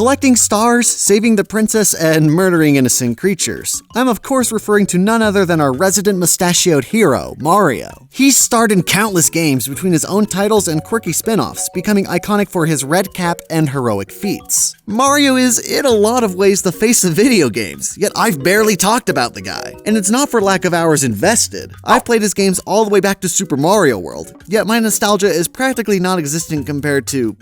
collecting stars, saving the princess, and murdering innocent creatures. I'm of course referring to none other than our resident mustachioed hero, Mario. He's starred in countless games between his own titles and quirky spin-offs, becoming iconic for his red cap and heroic feats. Mario is, in a lot of ways, the face of video games, yet I've barely talked about the guy. And it's not for lack of hours invested. I've played his games all the way back to Super Mario World, yet my nostalgia is practically non-existent compared to,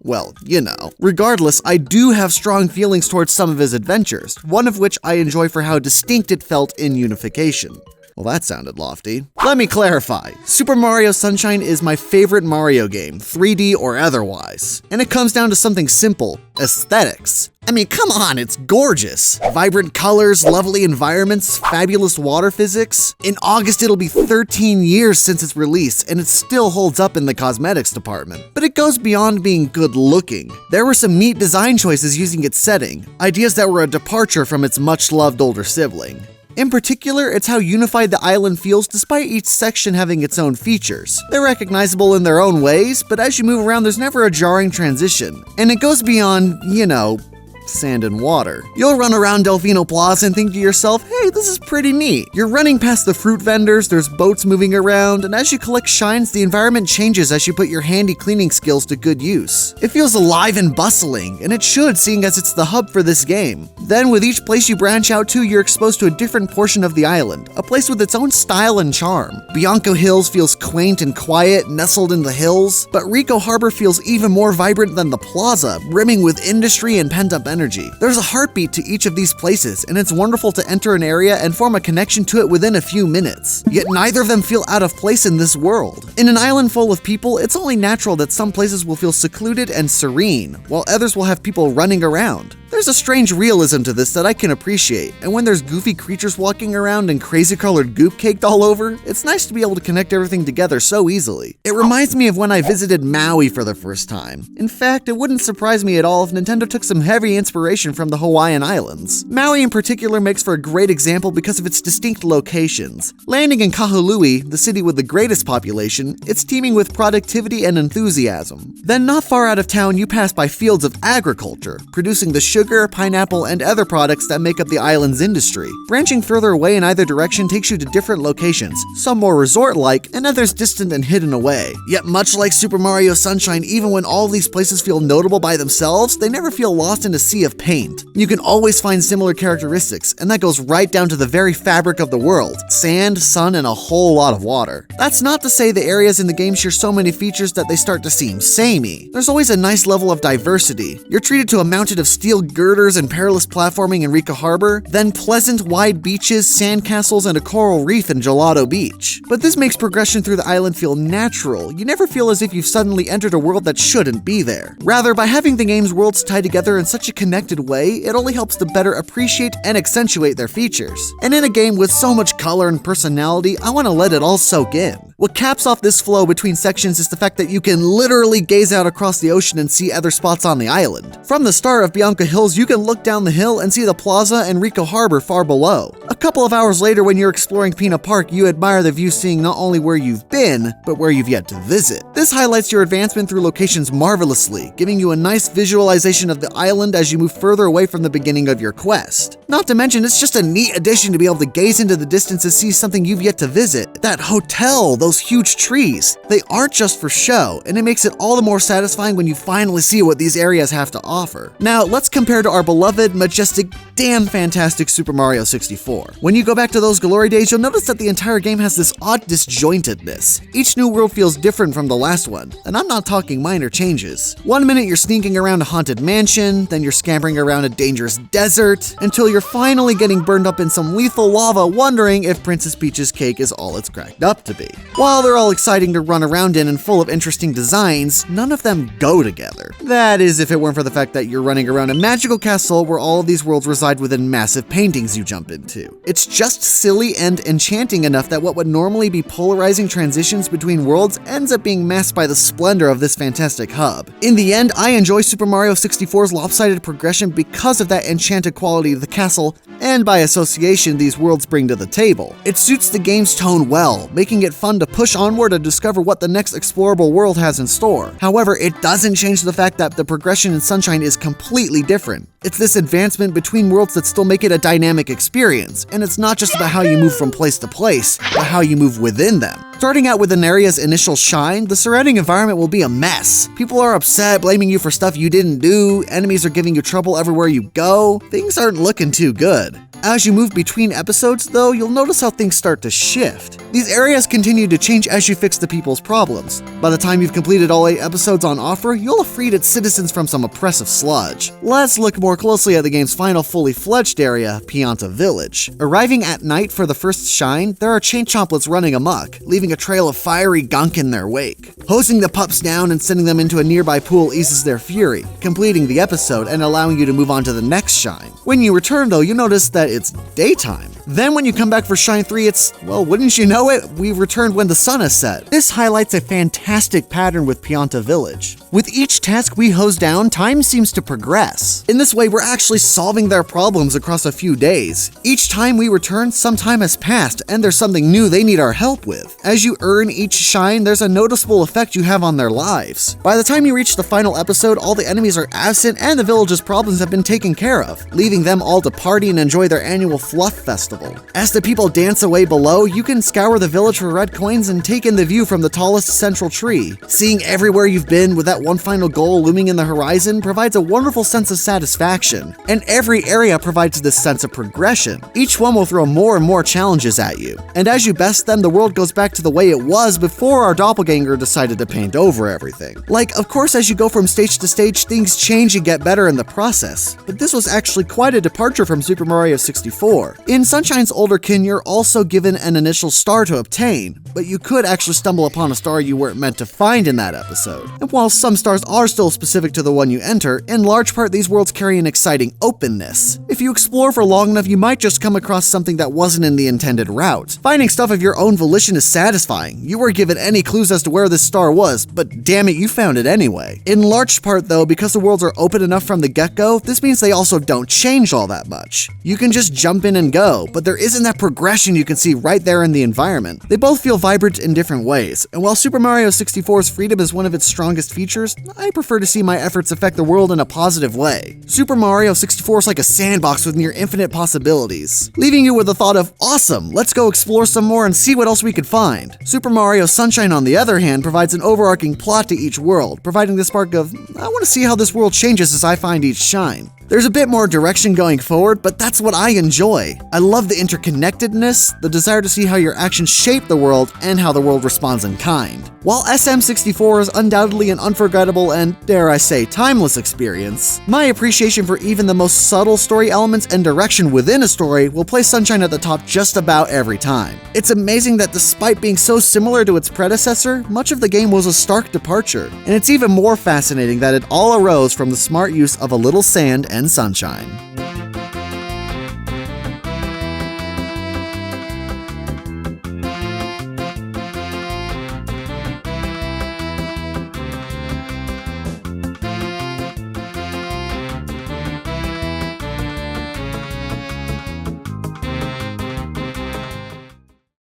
well, you know. Regardless, I do have strong feelings towards some of his adventures, one of which I enjoy for how distinct it felt in Unification. Well, that sounded lofty. Let me clarify. Super Mario Sunshine is my favorite Mario game, 3D or otherwise. And it comes down to something simple: aesthetics. I mean, come on, it's gorgeous. Vibrant colors, lovely environments, fabulous water physics. In August, it'll be 13 years since its release, and it still holds up in the cosmetics department. But it goes beyond being good looking. There were some neat design choices using its setting, ideas that were a departure from its much-loved older sibling. In particular, it's how unified the island feels despite each section having its own features. They're recognizable in their own ways, but as you move around, there's never a jarring transition. And it goes beyond, you know, sand and water. You'll run around Delfino Plaza and think to yourself, hey, this is pretty neat. You're running past the fruit vendors, there's boats moving around, and as you collect shines, the environment changes as you put your handy cleaning skills to good use. It feels alive and bustling, and it should, seeing as it's the hub for this game. Then, with each place you branch out to, you're exposed to a different portion of the island, a place with its own style and charm. Bianco Hills feels quaint and quiet, nestled in the hills, but Rico Harbor feels even more vibrant than the plaza, brimming with industry and pent-up energy. There's a heartbeat to each of these places, and it's wonderful to enter an area and form a connection to it within a few minutes. Yet neither of them feel out of place in this world. In an island full of people, it's only natural that some places will feel secluded and serene, while others will have people running around. There's a strange realism to this that I can appreciate, and when there's goofy creatures walking around and crazy colored goop caked all over, it's nice to be able to connect everything together so easily. It reminds me of when I visited Maui for the first time. In fact, it wouldn't surprise me at all if Nintendo took some heavy inspiration from the Hawaiian Islands. Maui in particular makes for a great example because of its distinct locations. Landing in Kahului, the city with the greatest population, it's teeming with productivity and enthusiasm. Then not far out of town, you pass by fields of agriculture, producing the sugar, pineapple, and other products that make up the island's industry. Branching further away in either direction takes you to different locations, some more resort-like, and others distant and hidden away. Yet much like Super Mario Sunshine, even when all these places feel notable by themselves, they never feel lost in a sea of paint. You can always find similar characteristics, and that goes right down to the very fabric of the world: sand, sun, and a whole lot of water. That's not to say the areas in the game share so many features that they start to seem samey. There's always a nice level of diversity. You're treated to a mountain of steel girders and perilous platforming in Rica Harbor, then pleasant wide beaches, sandcastles, and a coral reef in Gelato Beach. But this makes progression through the island feel natural. You never feel as if you've suddenly entered a world that shouldn't be there. Rather, by having the game's worlds tied together in such a connected way, it only helps to better appreciate and accentuate their features. And in a game with so much color and personality, I want to let it all soak in. What caps off this flow between sections is the fact that you can literally gaze out across the ocean and see other spots on the island. From the start of Bianca Hills, you can look down the hill and see the plaza and Rico Harbor far below. A couple of hours later, when you're exploring Pina Park, you admire the view, seeing not only where you've been, but where you've yet to visit. This highlights your advancement through locations marvelously, giving you a nice visualization of the island as you move further away from the beginning of your quest. Not to mention, it's just a neat addition to be able to gaze into the distance and see something you've yet to visit. That hotel, those huge trees, they aren't just for show, and it makes it all the more satisfying when you finally see what these areas have to offer. Now, let's compare to our beloved, majestic, damn fantastic Super Mario 64. When you go back to those glory days, you'll notice that the entire game has this odd disjointedness. Each new world feels different from the last one, and I'm not talking minor changes. One minute you're sneaking around a haunted mansion, then you're scampering around a dangerous desert, until you're finally getting burned up in some lethal lava, wondering if Princess Peach's cake is all it's cracked up to be. While they're all exciting to run around in and full of interesting designs, none of them go together. That is, if it weren't for the fact that you're running around a magical castle where all of these worlds reside within massive paintings you jump into. It's just silly and enchanting enough that what would normally be polarizing transitions between worlds ends up being masked by the splendor of this fantastic hub. In the end, I enjoy Super Mario 64's lopsided progression because of that enchanted quality of the castle, and by association these worlds bring to the table. It suits the game's tone well, making it fun to to push onward and discover what the next explorable world has in store. However, it doesn't change the fact that the progression in Sunshine is completely different. It's this advancement between worlds that still make it a dynamic experience, and it's not just about how you move from place to place, but how you move within them. Starting out with an area's initial shine, the surrounding environment will be a mess. People are upset, blaming you for stuff you didn't do, enemies are giving you trouble everywhere you go. Things aren't looking too good. As you move between episodes, though, you'll notice how things start to shift. These areas continue to change as you fix the people's problems. By the time you've completed all 8 episodes on offer, you'll have freed its citizens from some oppressive sludge. Let's look more closely at the game's final fully fledged area, Pianta Village. Arriving at night for the first shine, there are chain chomplets running amok, leaving a trail of fiery gunk in their wake. Hosing the pups down and sending them into a nearby pool eases their fury, completing the episode and allowing you to move on to the next shine. When you return, though, you notice that it's daytime. Then when you come back for Shine 3, it's, well, wouldn't you know it, we've returned when the sun has set. This highlights a fantastic pattern with Pianta Village. With each task we hose down, time seems to progress. In this way, we're actually solving their problems across a few days. Each time we return, some time has passed, and there's something new they need our help with. As you earn each shine, there's a noticeable effect you have on their lives. By the time you reach the final episode, all the enemies are absent and the village's problems have been taken care of, leaving them all to party and enjoy their annual fluff festival. As the people dance away below, you can scour the village for red coins and take in the view from the tallest central tree. Seeing everywhere you've been with that one final goal looming in the horizon provides a wonderful sense of satisfaction. And every area provides this sense of progression. Each one will throw more and more challenges at you. And as you best them, the world goes back to the way it was before our doppelganger decided to paint over everything. Like, of course, as you go from stage to stage, things change and get better in the process. But this was actually quite a departure from Super Mario 64. In Sunshine's older kin, you're also given an initial star to obtain, but you could actually stumble upon a star you weren't meant to find in that episode. And while some stars are still specific to the one you enter, in large part these worlds carry an exciting openness. If you explore for long enough, you might just come across something that wasn't in the intended route. Finding stuff of your own volition is satisfying. You weren't given any clues as to where this star was, but damn it, you found it anyway. In large part though, because the worlds are open enough from the get-go, this means they also don't change all that much. You can just jump in and go, but there isn't that progression you can see right there in the environment. They both feel vibrant in different ways, and while Super Mario 64's freedom is one of its strongest features, I prefer to see my efforts affect the world in a positive way. Super Mario 64 is like a sandbox with near infinite possibilities, leaving you with the thought of, awesome, let's go explore some more and see what else we could find. Super Mario Sunshine, on the other hand, provides an overarching plot to each world, providing the spark of, I want to see how this world changes as I find each shine. There's a bit more direction going forward, but that's what I enjoy. I love the interconnectedness, the desire to see how your actions shape the world, and how the world responds in kind. While SM64 is undoubtedly an unforgettable and, dare I say, timeless experience, my appreciation for even the most subtle story elements and direction within a story will place Sunshine at the top just about every time. It's amazing that despite being so similar to its predecessor, much of the game was a stark departure, and it's even more fascinating that it all arose from the smart use of a little sand and sunshine.